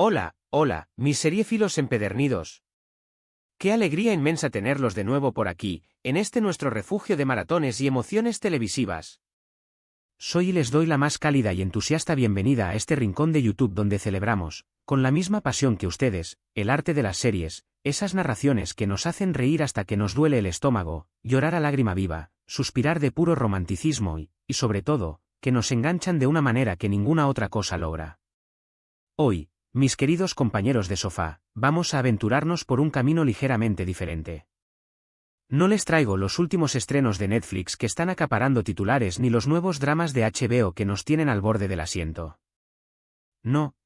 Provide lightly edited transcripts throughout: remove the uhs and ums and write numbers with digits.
Hola, hola, mis seriéfilos empedernidos. Qué alegría inmensa tenerlos de nuevo por aquí, en este nuestro refugio de maratones y emociones televisivas. Soy y les doy la más cálida y entusiasta bienvenida a este rincón de YouTube donde celebramos, con la misma pasión que ustedes, el arte de las series, esas narraciones que nos hacen reír hasta que nos duele el estómago, llorar a lágrima viva, suspirar de puro romanticismo y, sobre todo, que nos enganchan de una manera que ninguna otra cosa logra. Hoy, mis queridos compañeros de sofá, vamos a aventurarnos por un camino ligeramente diferente. No les traigo los últimos estrenos de Netflix que están acaparando titulares ni los nuevos dramas de HBO que nos tienen al borde del asiento. No,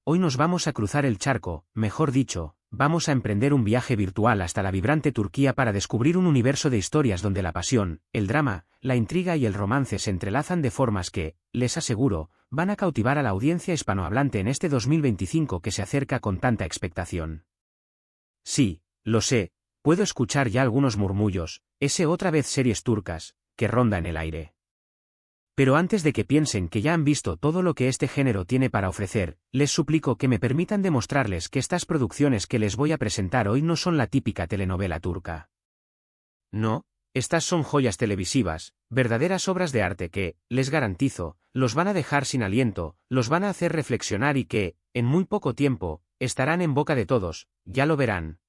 hoy nos vamos a cruzar el charco, mejor dicho, vamos a emprender un viaje virtual hasta la vibrante Turquía para descubrir un universo de historias donde la pasión, el drama, la intriga y el romance se entrelazan de formas que, les aseguro, van a cautivar a la audiencia hispanohablante en este 2025 que se acerca con tanta expectación. Sí, lo sé, puedo escuchar ya algunos murmullos, ese otra vez series turcas, que ronda en el aire. Pero antes de que piensen que ya han visto todo lo que este género tiene para ofrecer, les suplico que me permitan demostrarles que estas producciones que les voy a presentar hoy no son la típica telenovela turca. No, estas son joyas televisivas, verdaderas obras de arte que, les garantizo, los van a dejar sin aliento, los van a hacer reflexionar y que, en muy poco tiempo, estarán en boca de todos, ya lo verán.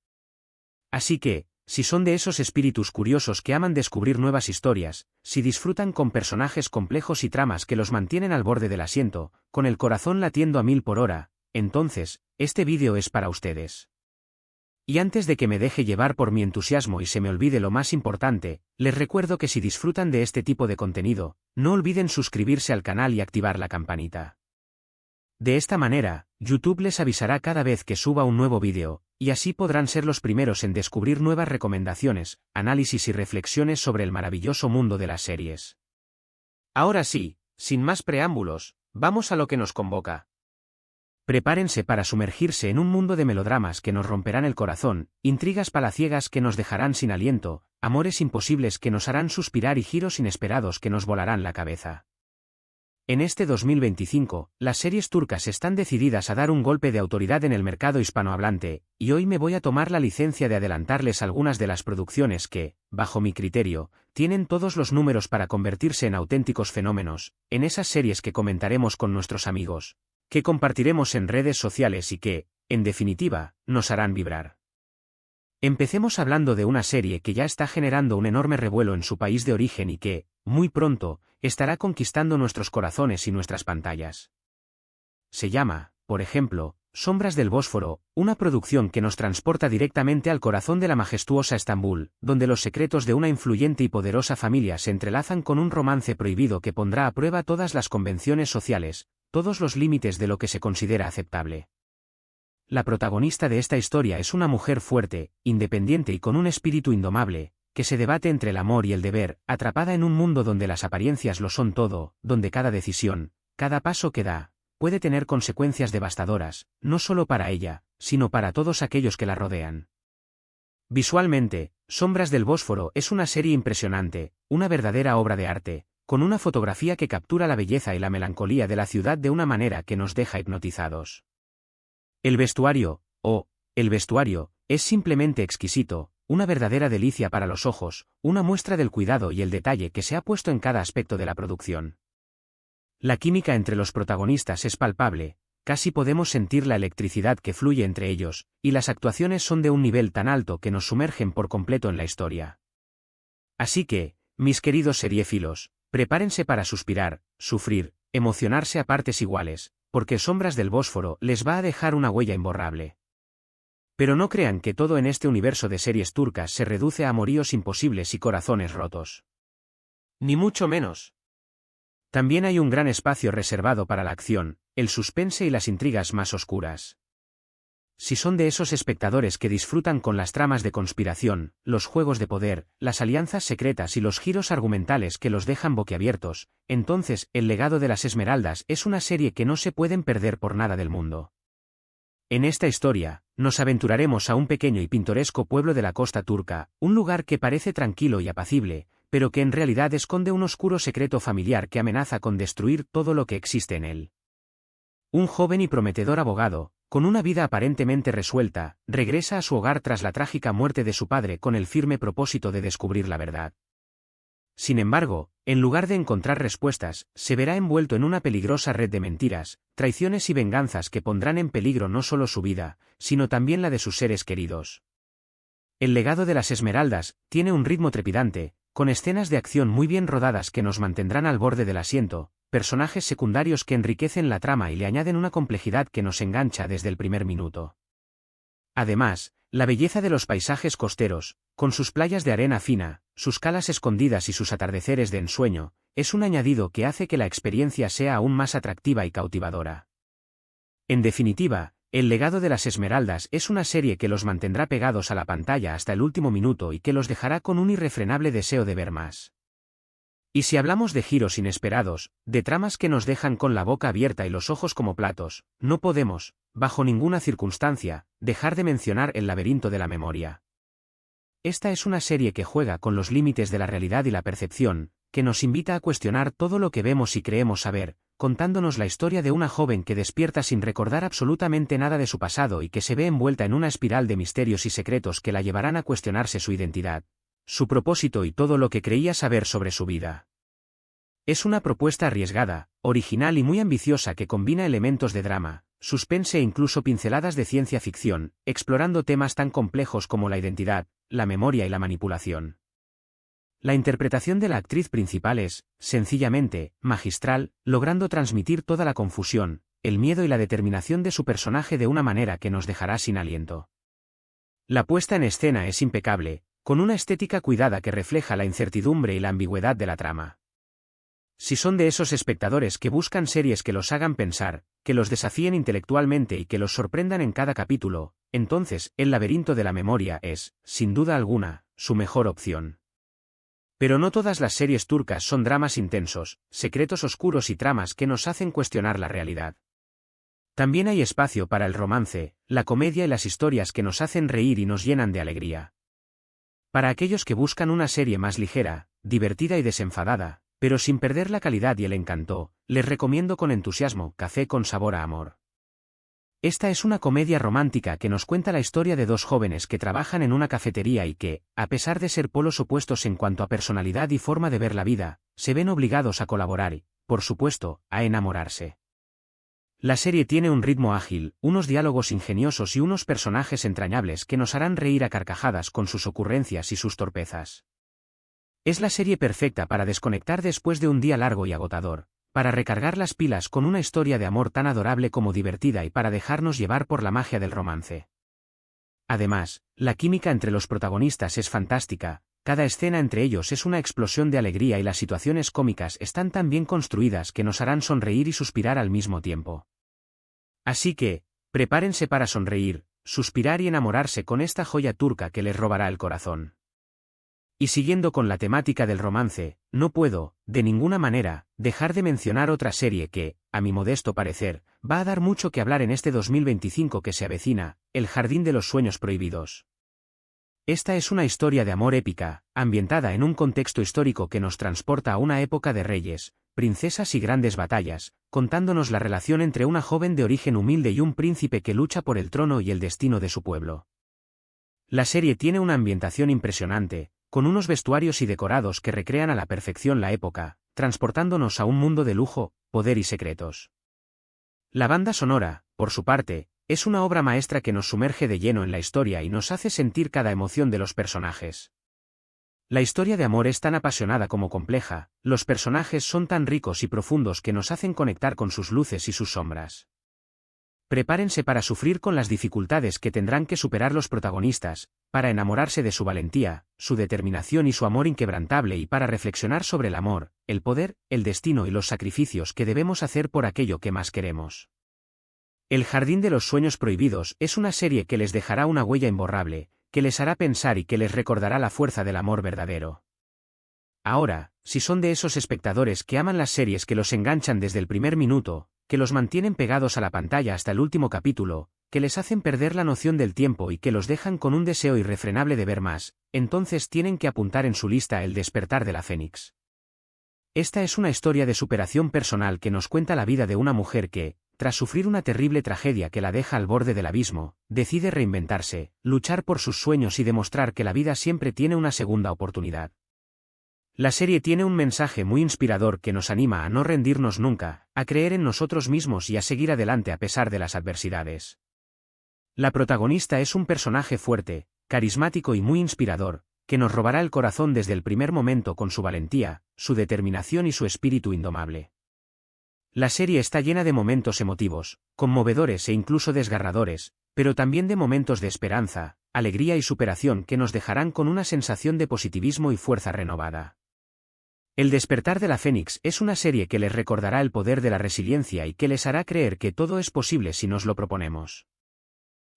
Así que, si son de esos espíritus curiosos que aman descubrir nuevas historias, si disfrutan con personajes complejos y tramas que los mantienen al borde del asiento, con el corazón latiendo a 1000 por hora, entonces, este vídeo es para ustedes. Y antes de que me deje llevar por mi entusiasmo y se me olvide lo más importante, les recuerdo que si disfrutan de este tipo de contenido, no olviden suscribirse al canal y activar la campanita. De esta manera, YouTube les avisará cada vez que suba un nuevo vídeo, y así podrán ser los primeros en descubrir nuevas recomendaciones, análisis y reflexiones sobre el maravilloso mundo de las series. Ahora sí, sin más preámbulos, vamos a lo que nos convoca. Prepárense para sumergirse en un mundo de melodramas que nos romperán el corazón, intrigas palaciegas que nos dejarán sin aliento, amores imposibles que nos harán suspirar y giros inesperados que nos volarán la cabeza. En este 2025, las series turcas están decididas a dar un golpe de autoridad en el mercado hispanohablante, y hoy me voy a tomar la licencia de adelantarles algunas de las producciones que, bajo mi criterio, tienen todos los números para convertirse en auténticos fenómenos, en esas series que comentaremos con nuestros amigos, que compartiremos en redes sociales y que, en definitiva, nos harán vibrar. Empecemos hablando de una serie que ya está generando un enorme revuelo en su país de origen y que, muy pronto, estará conquistando nuestros corazones y nuestras pantallas. Se llama, por ejemplo, Sombras del Bósforo, una producción que nos transporta directamente al corazón de la majestuosa Estambul, donde los secretos de una influyente y poderosa familia se entrelazan con un romance prohibido que pondrá a prueba todas las convenciones sociales, todos los límites de lo que se considera aceptable. La protagonista de esta historia es una mujer fuerte, independiente y con un espíritu indomable, que se debate entre el amor y el deber, atrapada en un mundo donde las apariencias lo son todo, donde cada decisión, cada paso que da, puede tener consecuencias devastadoras, no solo para ella, sino para todos aquellos que la rodean. Visualmente, Sombras del Bósforo es una serie impresionante, una verdadera obra de arte, con una fotografía que captura la belleza y la melancolía de la ciudad de una manera que nos deja hipnotizados. El vestuario, es simplemente exquisito, una verdadera delicia para los ojos, una muestra del cuidado y el detalle que se ha puesto en cada aspecto de la producción. La química entre los protagonistas es palpable, casi podemos sentir la electricidad que fluye entre ellos, y las actuaciones son de un nivel tan alto que nos sumergen por completo en la historia. Así que, mis queridos seriéfilos, prepárense para suspirar, sufrir, emocionarse a partes iguales, porque Sombras del Bósforo les va a dejar una huella imborrable. Pero no crean que todo en este universo de series turcas se reduce a amoríos imposibles y corazones rotos. Ni mucho menos. También hay un gran espacio reservado para la acción, el suspense y las intrigas más oscuras. Si son de esos espectadores que disfrutan con las tramas de conspiración, los juegos de poder, las alianzas secretas y los giros argumentales que los dejan boquiabiertos, entonces El legado de las Esmeraldas es una serie que no se pueden perder por nada del mundo. En esta historia, nos aventuraremos a un pequeño y pintoresco pueblo de la costa turca, un lugar que parece tranquilo y apacible, pero que en realidad esconde un oscuro secreto familiar que amenaza con destruir todo lo que existe en él. Un joven y prometedor abogado, con una vida aparentemente resuelta, regresa a su hogar tras la trágica muerte de su padre con el firme propósito de descubrir la verdad. Sin embargo, en lugar de encontrar respuestas, se verá envuelto en una peligrosa red de mentiras, traiciones y venganzas que pondrán en peligro no solo su vida, sino también la de sus seres queridos. El legado de las Esmeraldas tiene un ritmo trepidante, con escenas de acción muy bien rodadas que nos mantendrán al borde del asiento, personajes secundarios que enriquecen la trama y le añaden una complejidad que nos engancha desde el primer minuto. Además, la belleza de los paisajes costeros, con sus playas de arena fina, sus calas escondidas y sus atardeceres de ensueño, es un añadido que hace que la experiencia sea aún más atractiva y cautivadora. En definitiva, El legado de las Esmeraldas es una serie que los mantendrá pegados a la pantalla hasta el último minuto y que los dejará con un irrefrenable deseo de ver más. Y si hablamos de giros inesperados, de tramas que nos dejan con la boca abierta y los ojos como platos, no podemos, bajo ninguna circunstancia, dejar de mencionar El laberinto de la memoria. Esta es una serie que juega con los límites de la realidad y la percepción, que nos invita a cuestionar todo lo que vemos y creemos saber, contándonos la historia de una joven que despierta sin recordar absolutamente nada de su pasado y que se ve envuelta en una espiral de misterios y secretos que la llevarán a cuestionarse su identidad, su propósito y todo lo que creía saber sobre su vida. Es una propuesta arriesgada, original y muy ambiciosa que combina elementos de drama, suspense e incluso pinceladas de ciencia ficción, explorando temas tan complejos como la identidad, la memoria y la manipulación. La interpretación de la actriz principal es, sencillamente, magistral, logrando transmitir toda la confusión, el miedo y la determinación de su personaje de una manera que nos dejará sin aliento. La puesta en escena es impecable, con una estética cuidada que refleja la incertidumbre y la ambigüedad de la trama. Si son de esos espectadores que buscan series que los hagan pensar, que los desafíen intelectualmente y que los sorprendan en cada capítulo, entonces El laberinto de la memoria es, sin duda alguna, su mejor opción. Pero no todas las series turcas son dramas intensos, secretos oscuros y tramas que nos hacen cuestionar la realidad. También hay espacio para el romance, la comedia y las historias que nos hacen reír y nos llenan de alegría. Para aquellos que buscan una serie más ligera, divertida y desenfadada, pero sin perder la calidad y el encanto, les recomiendo con entusiasmo Café con sabor a amor. Esta es una comedia romántica que nos cuenta la historia de dos jóvenes que trabajan en una cafetería y que, a pesar de ser polos opuestos en cuanto a personalidad y forma de ver la vida, se ven obligados a colaborar y, por supuesto, a enamorarse. La serie tiene un ritmo ágil, unos diálogos ingeniosos y unos personajes entrañables que nos harán reír a carcajadas con sus ocurrencias y sus torpezas. Es la serie perfecta para desconectar después de un día largo y agotador, para recargar las pilas con una historia de amor tan adorable como divertida y para dejarnos llevar por la magia del romance. Además, la química entre los protagonistas es fantástica, cada escena entre ellos es una explosión de alegría y las situaciones cómicas están tan bien construidas que nos harán sonreír y suspirar al mismo tiempo. Así que, prepárense para sonreír, suspirar y enamorarse con esta joya turca que les robará el corazón. Y siguiendo con la temática del romance, no puedo, de ninguna manera, dejar de mencionar otra serie que, a mi modesto parecer, va a dar mucho que hablar en este 2025 que se avecina, El jardín de los sueños prohibidos. Esta es una historia de amor épica, ambientada en un contexto histórico que nos transporta a una época de reyes, princesas y grandes batallas, contándonos la relación entre una joven de origen humilde y un príncipe que lucha por el trono y el destino de su pueblo. La serie tiene una ambientación impresionante, con unos vestuarios y decorados que recrean a la perfección la época, transportándonos a un mundo de lujo, poder y secretos. La banda sonora, por su parte, es una obra maestra que nos sumerge de lleno en la historia y nos hace sentir cada emoción de los personajes. La historia de amor es tan apasionada como compleja, los personajes son tan ricos y profundos que nos hacen conectar con sus luces y sus sombras. Prepárense para sufrir con las dificultades que tendrán que superar los protagonistas, para enamorarse de su valentía, su determinación y su amor inquebrantable y para reflexionar sobre el amor, el poder, el destino y los sacrificios que debemos hacer por aquello que más queremos. El jardín de los sueños prohibidos es una serie que les dejará una huella imborrable, que les hará pensar y que les recordará la fuerza del amor verdadero. Ahora, si son de esos espectadores que aman las series que los enganchan desde el primer minuto, que los mantienen pegados a la pantalla hasta el último capítulo, que les hacen perder la noción del tiempo y que los dejan con un deseo irrefrenable de ver más, entonces tienen que apuntar en su lista El despertar de la Fénix. Esta es una historia de superación personal que nos cuenta la vida de una mujer que, tras sufrir una terrible tragedia que la deja al borde del abismo, decide reinventarse, luchar por sus sueños y demostrar que la vida siempre tiene una segunda oportunidad. La serie tiene un mensaje muy inspirador que nos anima a no rendirnos nunca, a creer en nosotros mismos y a seguir adelante a pesar de las adversidades. La protagonista es un personaje fuerte, carismático y muy inspirador, que nos robará el corazón desde el primer momento con su valentía, su determinación y su espíritu indomable. La serie está llena de momentos emotivos, conmovedores e incluso desgarradores, pero también de momentos de esperanza, alegría y superación que nos dejarán con una sensación de positivismo y fuerza renovada. El despertar de la Fénix es una serie que les recordará el poder de la resiliencia y que les hará creer que todo es posible si nos lo proponemos.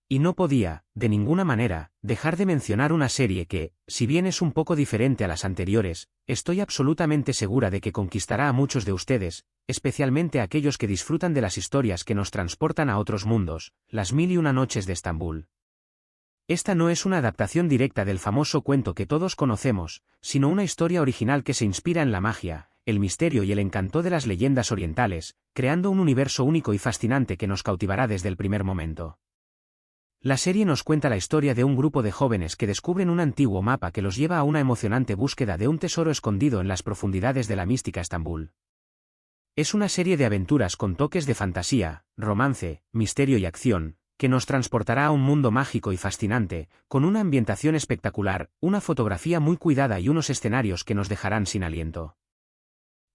Y no podía, de ninguna manera, dejar de mencionar una serie que, si bien es un poco diferente a las anteriores, estoy absolutamente segura de que conquistará a muchos de ustedes, especialmente a aquellos que disfrutan de las historias que nos transportan a otros mundos, Las Mil y Una Noches de Estambul. Esta no es una adaptación directa del famoso cuento que todos conocemos, sino una historia original que se inspira en la magia, el misterio y el encanto de las leyendas orientales, creando un universo único y fascinante que nos cautivará desde el primer momento. La serie nos cuenta la historia de un grupo de jóvenes que descubren un antiguo mapa que los lleva a una emocionante búsqueda de un tesoro escondido en las profundidades de la mística Estambul. Es una serie de aventuras con toques de fantasía, romance, misterio y acción, que nos transportará a un mundo mágico y fascinante, con una ambientación espectacular, una fotografía muy cuidada y unos escenarios que nos dejarán sin aliento.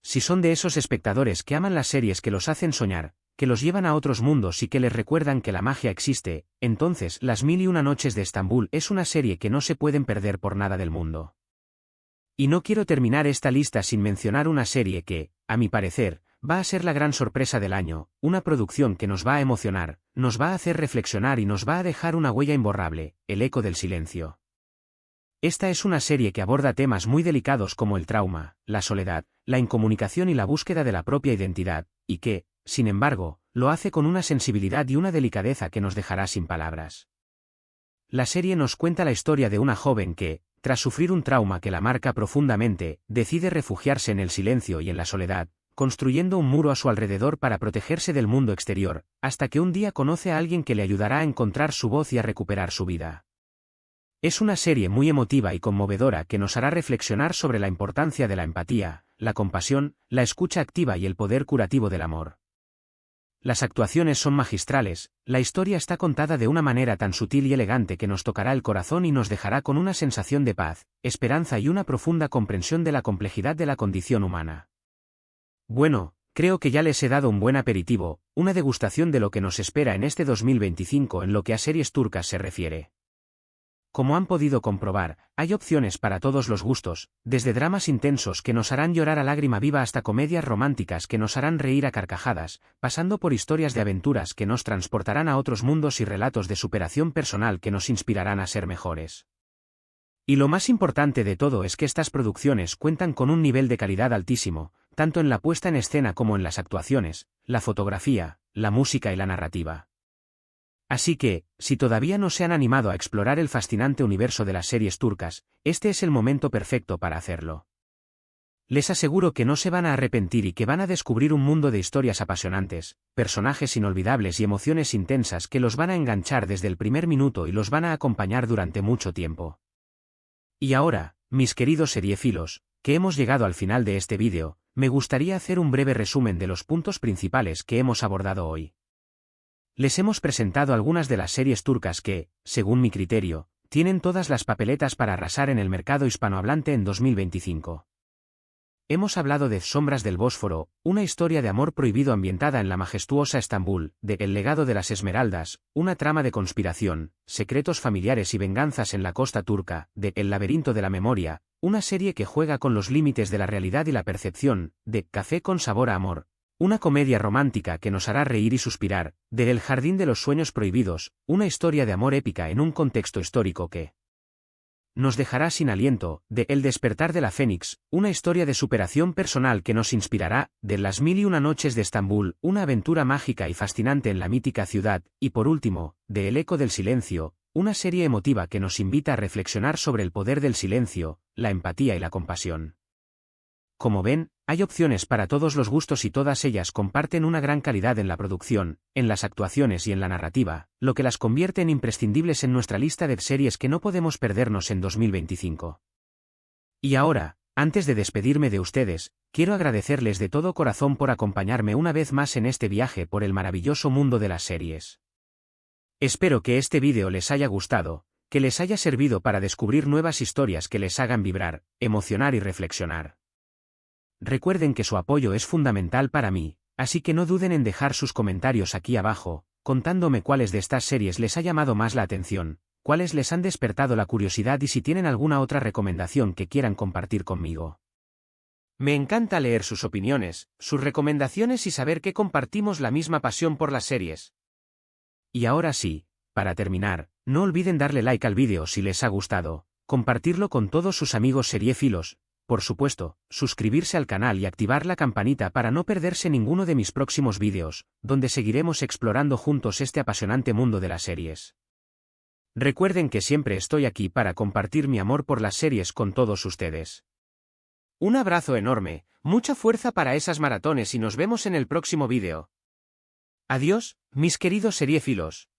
Si son de esos espectadores que aman las series que los hacen soñar, que los llevan a otros mundos y que les recuerdan que la magia existe, entonces Las Mil y Una Noches de Estambul es una serie que no se pueden perder por nada del mundo. Y no quiero terminar esta lista sin mencionar una serie que, a mi parecer, va a ser la gran sorpresa del año, una producción que nos va a emocionar, nos va a hacer reflexionar y nos va a dejar una huella imborrable, El Eco del Silencio. Esta es una serie que aborda temas muy delicados como el trauma, la soledad, la incomunicación y la búsqueda de la propia identidad, y que, sin embargo, lo hace con una sensibilidad y una delicadeza que nos dejará sin palabras. La serie nos cuenta la historia de una joven que, tras sufrir un trauma que la marca profundamente, decide refugiarse en el silencio y en la soledad, construyendo un muro a su alrededor para protegerse del mundo exterior, hasta que un día conoce a alguien que le ayudará a encontrar su voz y a recuperar su vida. Es una serie muy emotiva y conmovedora que nos hará reflexionar sobre la importancia de la empatía, la compasión, la escucha activa y el poder curativo del amor. Las actuaciones son magistrales, la historia está contada de una manera tan sutil y elegante que nos tocará el corazón y nos dejará con una sensación de paz, esperanza y una profunda comprensión de la complejidad de la condición humana. Bueno, creo que ya les he dado un buen aperitivo, una degustación de lo que nos espera en este 2025 en lo que a series turcas se refiere. Como han podido comprobar, hay opciones para todos los gustos, desde dramas intensos que nos harán llorar a lágrima viva hasta comedias románticas que nos harán reír a carcajadas, pasando por historias de aventuras que nos transportarán a otros mundos y relatos de superación personal que nos inspirarán a ser mejores. Y lo más importante de todo es que estas producciones cuentan con un nivel de calidad altísimo, tanto en la puesta en escena como en las actuaciones, la fotografía, la música y la narrativa. Así que, si todavía no se han animado a explorar el fascinante universo de las series turcas, este es el momento perfecto para hacerlo. Les aseguro que no se van a arrepentir y que van a descubrir un mundo de historias apasionantes, personajes inolvidables y emociones intensas que los van a enganchar desde el primer minuto y los van a acompañar durante mucho tiempo. Y ahora, mis queridos seriefilos, que hemos llegado al final de este vídeo, me gustaría hacer un breve resumen de los puntos principales que hemos abordado hoy. Les hemos presentado algunas de las series turcas que, según mi criterio, tienen todas las papeletas para arrasar en el mercado hispanohablante en 2025. Hemos hablado de Sombras del Bósforo, una historia de amor prohibido ambientada en la majestuosa Estambul, de El legado de las Esmeraldas, una trama de conspiración, secretos familiares y venganzas en la costa turca, de El laberinto de la memoria, una serie que juega con los límites de la realidad y la percepción, de Café con sabor a amor, una comedia romántica que nos hará reír y suspirar, de El jardín de los sueños prohibidos, una historia de amor épica en un contexto histórico que nos dejará sin aliento, de El despertar de la Fénix, una historia de superación personal que nos inspirará, de Las Mil y Una Noches de Estambul, una aventura mágica y fascinante en la mítica ciudad, y por último, de El Eco del Silencio, una serie emotiva que nos invita a reflexionar sobre el poder del silencio, la empatía y la compasión. Como ven, hay opciones para todos los gustos y todas ellas comparten una gran calidad en la producción, en las actuaciones y en la narrativa, lo que las convierte en imprescindibles en nuestra lista de series que no podemos perdernos en 2025. Y ahora, antes de despedirme de ustedes, quiero agradecerles de todo corazón por acompañarme una vez más en este viaje por el maravilloso mundo de las series. Espero que este vídeo les haya gustado, que les haya servido para descubrir nuevas historias que les hagan vibrar, emocionar y reflexionar. Recuerden que su apoyo es fundamental para mí, así que no duden en dejar sus comentarios aquí abajo, contándome cuáles de estas series les ha llamado más la atención, cuáles les han despertado la curiosidad y si tienen alguna otra recomendación que quieran compartir conmigo. Me encanta leer sus opiniones, sus recomendaciones y saber que compartimos la misma pasión por las series. Y ahora sí, para terminar, no olviden darle like al vídeo si les ha gustado, compartirlo con todos sus amigos seriéfilos, por supuesto, suscribirse al canal y activar la campanita para no perderse ninguno de mis próximos vídeos, donde seguiremos explorando juntos este apasionante mundo de las series. Recuerden que siempre estoy aquí para compartir mi amor por las series con todos ustedes. Un abrazo enorme, mucha fuerza para esas maratones y nos vemos en el próximo vídeo. Adiós, mis queridos seriéfilos.